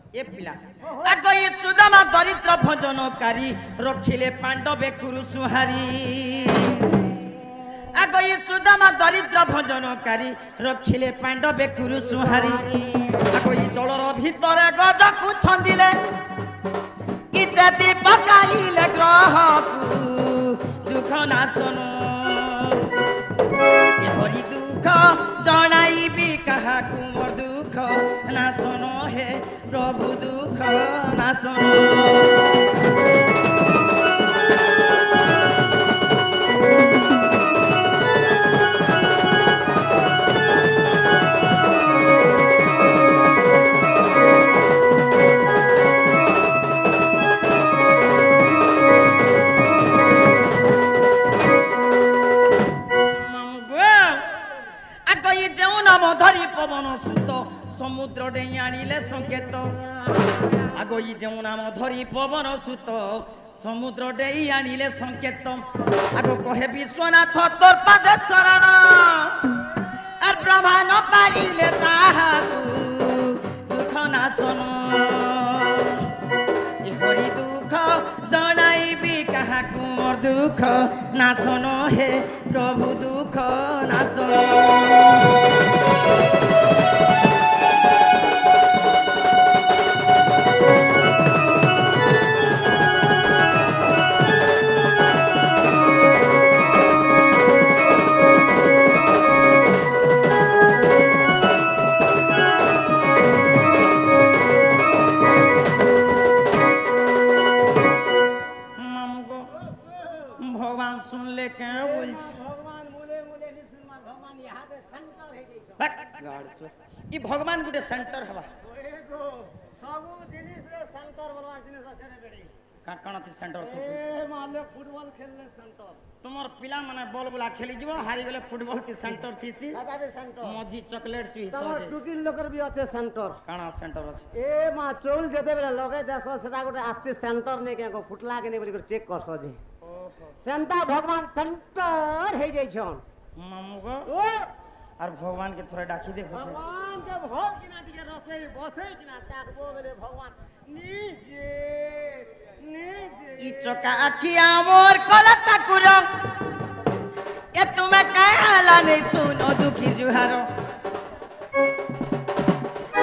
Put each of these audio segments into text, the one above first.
ए पिला आगो ये सुदामा दरिद्र भजनकारी रखिले पांडवे कुरु सुहारी आगो ये सुदामा दरिद्र भजनकारी रखिले पांडवे कुरु सुहारी आगो ये जलर भितर गज को छंदिले इज्जती पकाइले ग्रह को दुख नाशनो ए हरि दुख जनाइबी कहा को मोर दुख नाशनो हे प्रभु दुख नाशनो पवन सुत समुद्र डे आनिले संकेत आगो ये जो नाम धरी पवन सुत समुद्र डे आनिले संकेत आगो कहे विश्वनाथ तोर पद शरण और ब्रह्मा न पारिले ताहाकु दुख नाशन ए हरि दुख जनाइबी काहाकु मोर दुख नाशन हे प्रभु दुख नाशन ई भगवान गुटे सेंटर हवा एगो सबु जिनिस रे सेंटर बोलवा जिनिस আছে रे बेडी का कणती सेंटर थी ए माले फुटबॉल खेलले सेंटर तुमर पिला माने बॉल बोला खेली जीवो हारी गेले फुटबॉल की सेंटर थी काका भी सेंटर मजी चॉकलेट चुई तमर टुकिल लोकर भी আছে सेंटर काना सेंटर আছে ए मा चौल जेते बेला लगे देस सेटा गुटे आस्ते सेंटर ने के फुटला के ने बोली चेक करसो जे ओहो सेंटा भगवान सेंटर हे जाई छन मामुगो ओ और भगवान के थोड़ा डाकी दे पूछे भगवान के भोग किना टिके रसे बसे किना ताकबो बेले भगवान नीचे नीचे ई चका आखिया मोर कला ठाकुर ए तुम्हें कहला नहीं सुनो दुखी जुहारो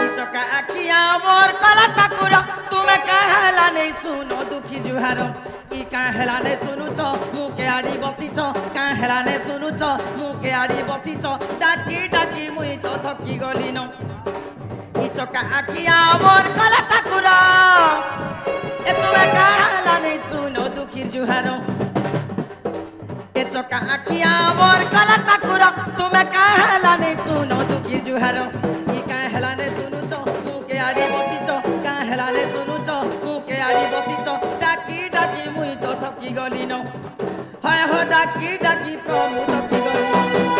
ई चका आखिया मोर कला ठाकुर तुम्हें कहला नहीं सुनो दुखी जुहारो ई कहला नहीं सुनु छ मुके आड़ी बसी छ कहला नहीं सुनु छ मुके आड़ी बसी छ डाकी डाकी मुई तो थकी गली न ई चका आखिया मोर कला ठाकुर ए तुम्हें कहला नहीं सुनो दुखी जुहारो ए चका आखिया मोर कला ठाकुर तुम्हें कहला नहीं सुनो दुखी जुहारो ई कहला नहीं सुनु छ मुके आड़ी बसी छ कहला नहीं सुनु छ मुके आड़ी बसी छ डाकी डाकी मुई तो थकी गली न हाय हो डाकी डाकी प्रभु थकी गली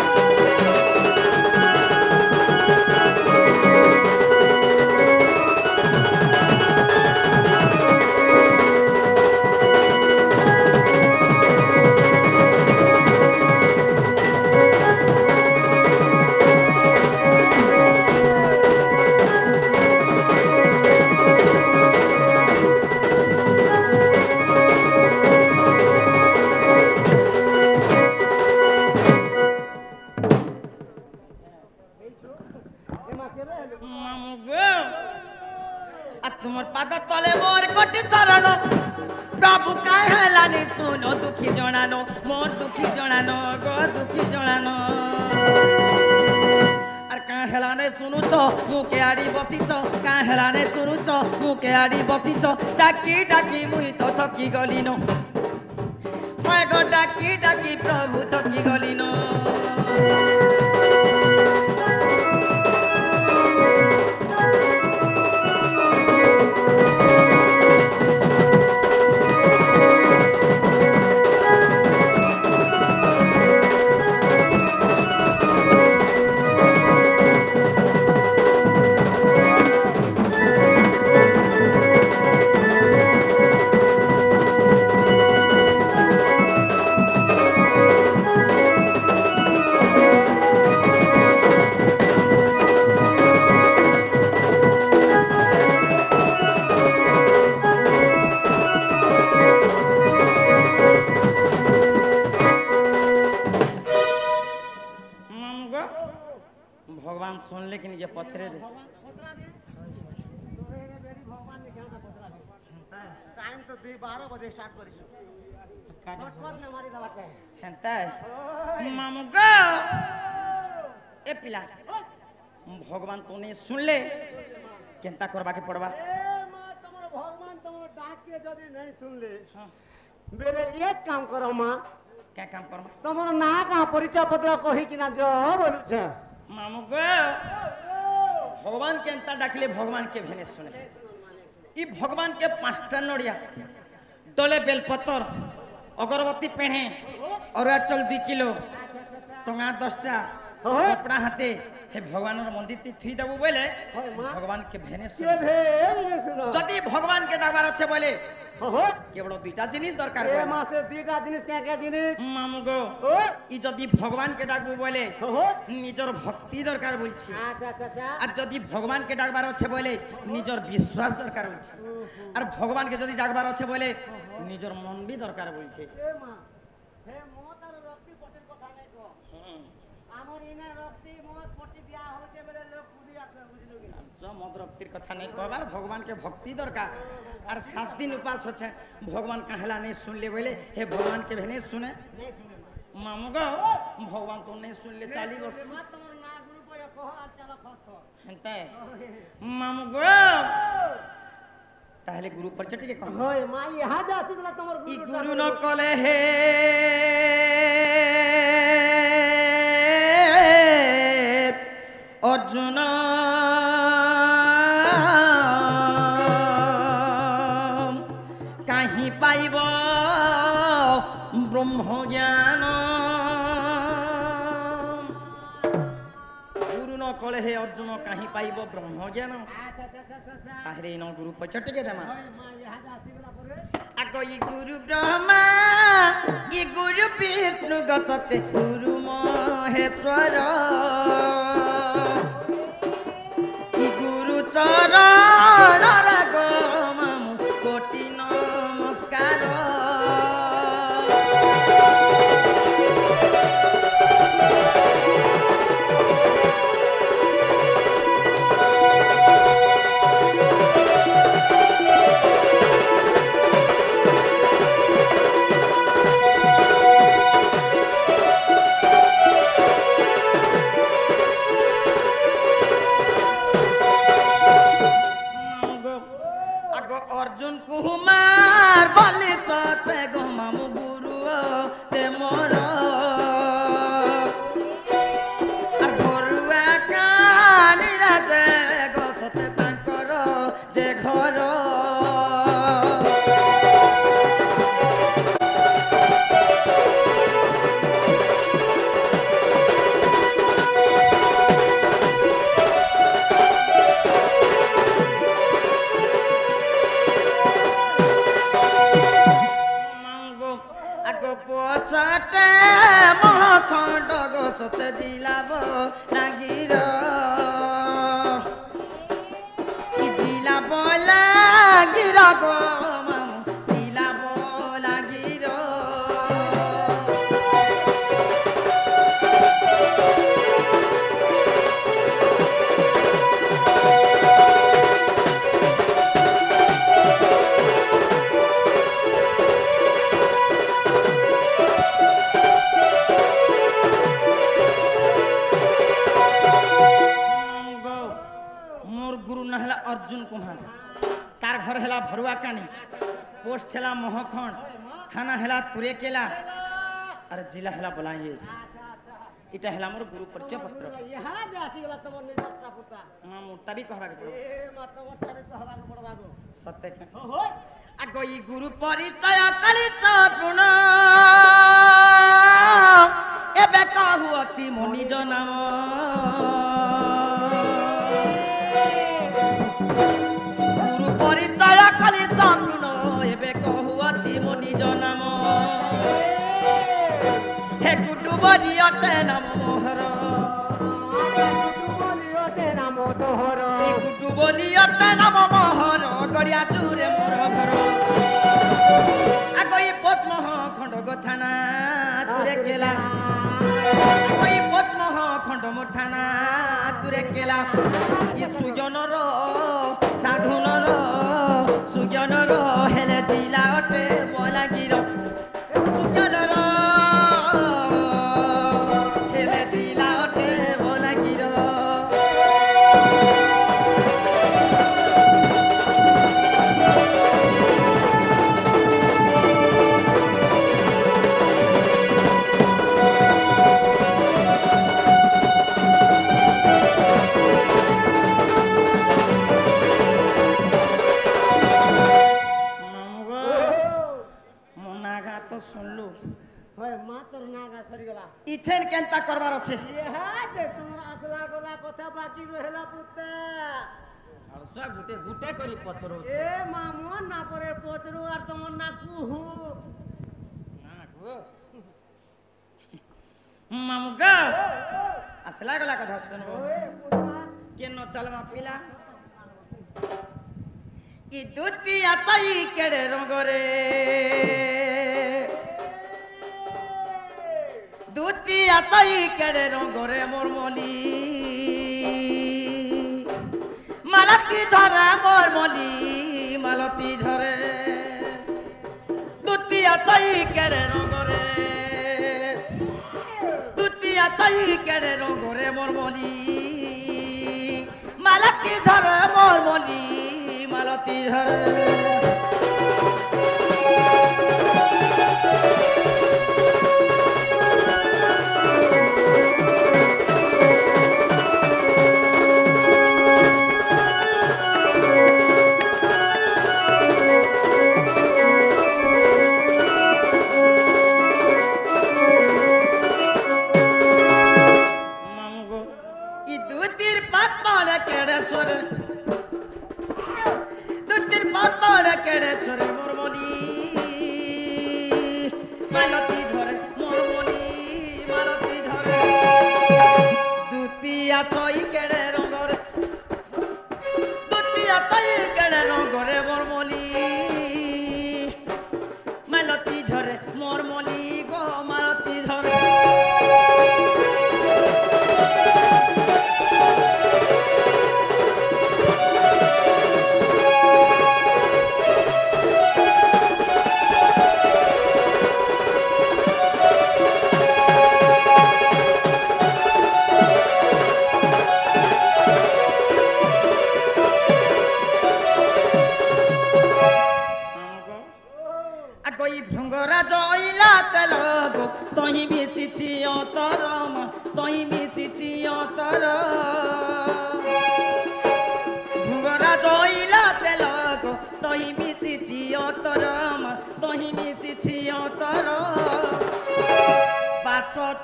तुमर पाद तले मोर कोटि चरण प्रभु कहला नहीं सुनो दुखी जणानो मोर दुखी जणानो गो दुखी जणानो और कहला नहीं सुनु छ मुके आड़ी बसी छ कहला नहीं सुनु छ मुके आड़ी बसी छ डाकी डाकी मुई तो थकी गली न मैं गो डाकी डाकी प्रभु थकी गली न टाइम तो 12 बजे स्टार्ट करिसु झटपट में मारी दबाटे हेंता मामू गो ए पिला भगवान तूने सुन ले केंता करबा के पड़बा ए मां तमर भगवान तमर डाक के जदी नहीं सुन ले बेले एक काम करो मां क्या काम करबा तमर ना का परिचय पत्र कहि कि ना जो बोलु छ मामू गो भगवान केंता डाकले भगवान के भेने सुने ई भगवान के 5टा नड़िया डोले बेलपतर अगरबत्ती पेढ़े और चल 2 किलो टंगा 10टा कपड़ा हाथे हे भगवान मंदिर ती थुई देबो बोले भगवान के भेने सुने जदी भगवान के डाकबार अच्छे बोले केवल 2टा जिनिस दरकार ए मासे 2टा जिनिस क्या जिनिस मामू गो ई जदी भगवान के डाकबो बोले निजर भक्ति दरकार बोलछि আর যদি ভগবান কে ডাকবার আছে বলে নিজের বিশ্বাস দরকার বলছে আর ভগবান কে যদি ডাকবার আছে বলে নিজের মন বি দরকার বলছে এ মা হে মত আর রক্তি পটির কথা নাই কো আমার ইনে রক্তি মত পটি দিয়া হচ্ছে বলে লোক কুদি আছে বুঝলো কি না সব মত রক্তির কথা নাই কবার ভগবান কে ভক্তি দরকার আর 7 दिन उपास होছে ভগবান কাহলা नहीं सुन ले बोले हे भगवान के भेने सुने नहीं सुने मामू गो भगवान तो नहीं सुन ले चाली बस मत तमर ना गुरु को कहो আর चलो खस खस हेंता मामू गो তাহলে গুরু পরিচয় টিকে কম होय माई हादा আসিবলা तमर ই गुरु গুরু ন কলে হে अर्जुन कहीं पाइब ब्रह्म ज्ञान गुरु न कले हे अर्जुन कहीं पाइब ब्रह्म ज्ञान ताहले न गुरु परिचय टिके देमा माई हादा আসিবলা পরে आगो ई गुरु ब्रह्मा ई गुरु विष्णु गचते गुरु महेश्वर ई गुरु चरण राग मामु कोटि नमस्कार अर्जुन कुमार बलि सते गो मामु गुरु ते मोर आर घरुआ कानी राजे गो सते तांकर जे घर सटे महखंड गोसत जिलाब नागिर जिलाब लागिर गो मामु जिलाब लागिर अर्जुन कुमार तार घर है भरुआ कानी पोस्ट है महखंड थाना है तुरेकेला और जिला है बलांगीर इटा है मोर गुरु परिचय पत्र यहाँ जाती गला तमर निजटा पुता मां मोटा भी कहबा के ए मत मोटा भी कहबा के पड़बा गो सत्य के हो आगो ई गुरु परिचय कली चपूर्ण एबे कहू अछि मो निज नाम गुरु परिचय कली चपूर्ण एबे कहू अछि मो निज नाम हे गुडु बोली अटे नाम मोहर गुडु बोली अटे नाम मोहर गड़िया चूरे मोर घर आगो ई पचमह खंड गथाना तुरे केला आगो ई पचमह खंड मोर थाना तुरे केला ई सुजनर তোর নাগা সরিগলা ইছেন কেনতা করবার আছে ইহাতে তোমার আসলা গলা কথা বাকি রহিলা পুত্তা আলসা গুটে গুটে করি পচরো এ মামন না পরে পচরু আর তোমার না কুহু না গো মামুগা আসলা গলা কথা শুনবো কেন চালমা পিলা ই দুতিয়া চাই কেড়ে রঙরে দুতিয়া চাই কেড়ে রঙরে মরমলি মালতী ঝরে মরমলি মালতী ঝরে দুতিয়া চাই কেড়ে রঙরে দুতিয়া চাই কেড়ে রঙরে মরমলি মালতী ঝরে মরমলি মালতী ঝরে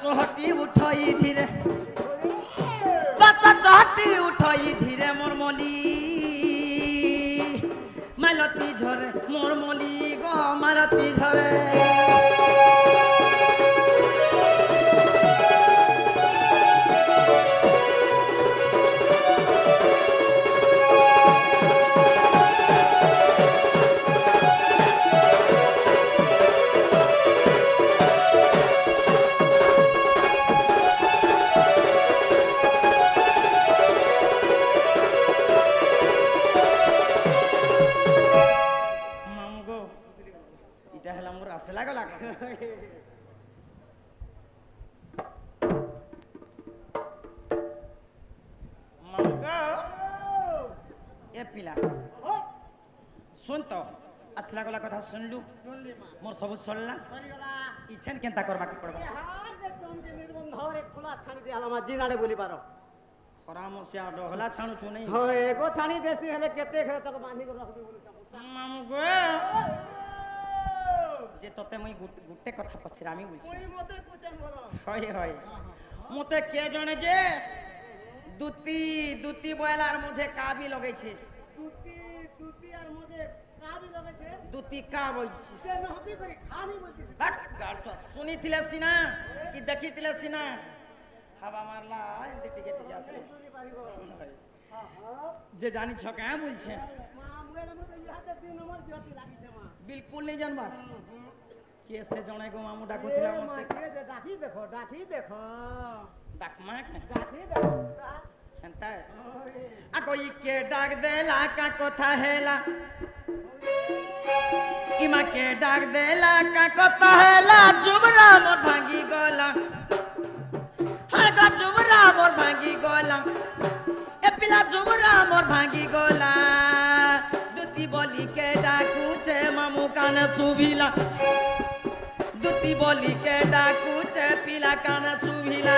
चहटी उठाई धीरे बच्चा चहटी उठाई धीरे मोरमली मालती झरे मोरमली गो मालती झरे सुन तो असला गला कथा सुनलु मोर सब सल्ला इछन केनता करबा के पड़बा एकदम के निर्बंध एक खुला छाणी दे हला जिनाडे बोली पारो खरामसिया डहला छाणु छु नहीं हो एगो छाणी देसी हेले केते खेर तक बांधी के रखबी बोली मामू गो जे तते मई गुटे कथा पछरामी बोलछि कोई मते कुचन बोलो होय होय मते के जणे जे दुती दुती बोलार मुझे का भी लगे छे दुती दुती और मुझे का भी लगे छे दुती का बोलछि ते नहबी करी खानी बोलती हट गाड़ सुनी थिले सिना कि देखी थिले सिना हवा मारला एंती टिके टिके आसे सुनी पारिबो हां हां जे जानी छ का बोल छे मां मुएला मते इहाते 3 नंबर जटी लागी छे मां बिल्कुल नहीं जानबा के से जणे गो मामू डाकुथिला मते के जे डाकी देखो डाकमा के डाकी देखो एंता आ कोई के डाक देला का कथा हेला इमा के डाक देला का कथा हेला जुमरा मोर भांगी गोला हाय गा जुमरा मोर भांगी गोला ए पिला जुमरा मोर भांगी गोला दुती बोली के डाकू चे मामू कान सुभिला दुती बोली के डाकू चे पिला कान सुभिला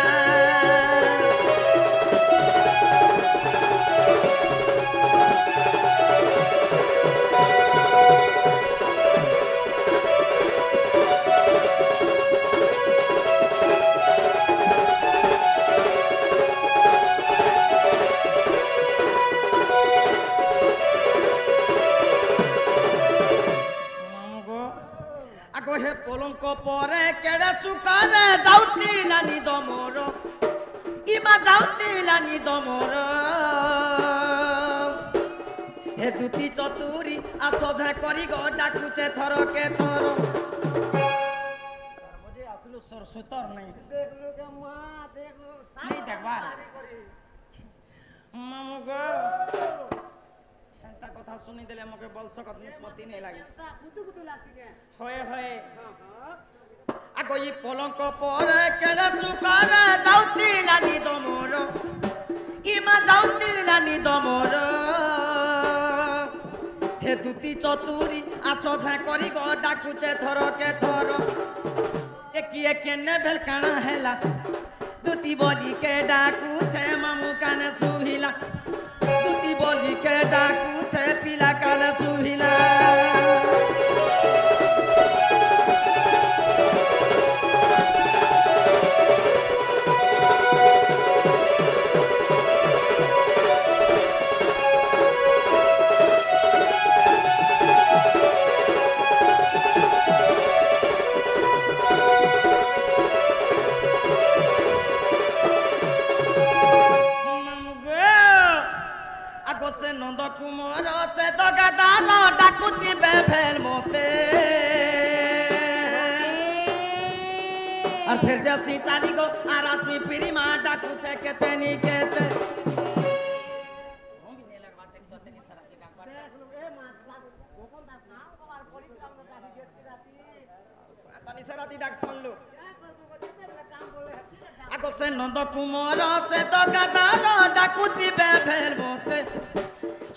পলঙ্ক পরে কেড়ে চুকারে যাওতি নানি দমর ইমা যাওতি নানি দমর হে দুতি চতুরি আছো ঝা করি গো ডাকুছে থরকে থর আসলে সরস্বতর নাই দেখলো কে মা দেখলো नहीं देखबार मामू गो एंता कथा सुनी देले मके बोल सकत निष्पत्ति नहीं लागे कुतु कुतु लागती के होए होए हां आगो ई पलंक पर केड़े चुकार जाउती नानी दमर इमा जाउती नानी दमर हे दुती चतुरी आछो झा करी गो डाकुचे थर के थर ए किए केने भेल काना हैला दुती बोली के डाकू छे मामू कान छुहिला दुती बोली के डाकू छे पिला कान छुहिला नंद कुमार से दगादान डाकुती बेफेल मोते और फिर जैसी चाली को और आदमी पीरी मां डाकू छे केते नी केते हम भी नहीं लगवाते तो तेनी सारा जी डाकवा देख लो ए मां गोकुल दास नाम को बार पड़ी काम ना डाकी गेती राती तनी सारा जी डाक सुन लो क्या करबो को जेते बेला काम बोले आगो से नंद कुमार से दगादान डाकुती बेफेल मोते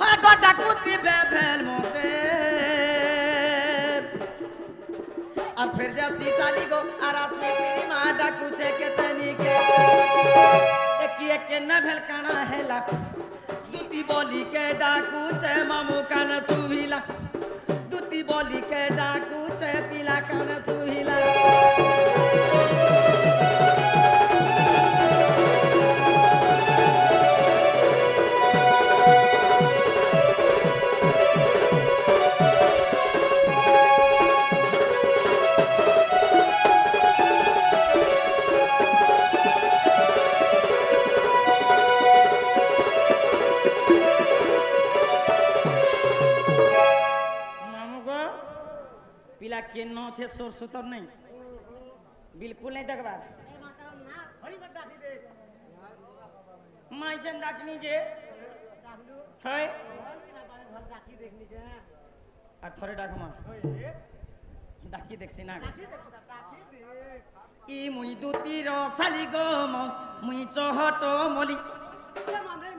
आगो डाकुती बेफेल मोते और फिर जैसी चाली गो और आदमी पीरी मां डाकू छे के तनी के एक न भेल काना हैला दुती बोली के डाकू छे मामू कान छुहिला दुती बोली के डाकू छे पिला कान छुहिला पिला के नो छे सोर सुतर नहीं बिल्कुल नहीं देखबार ए मातरम ना भरी कर डाकी दे माई जन डाकनी जे डाकलू है और केना बारे घर डाकी देखनी के और थोड़े डाकमा ओए डाकी देखसी ना डाकी देख डाकी दे ই মুই দুতির শালি গো মুই চহট মলি ए माने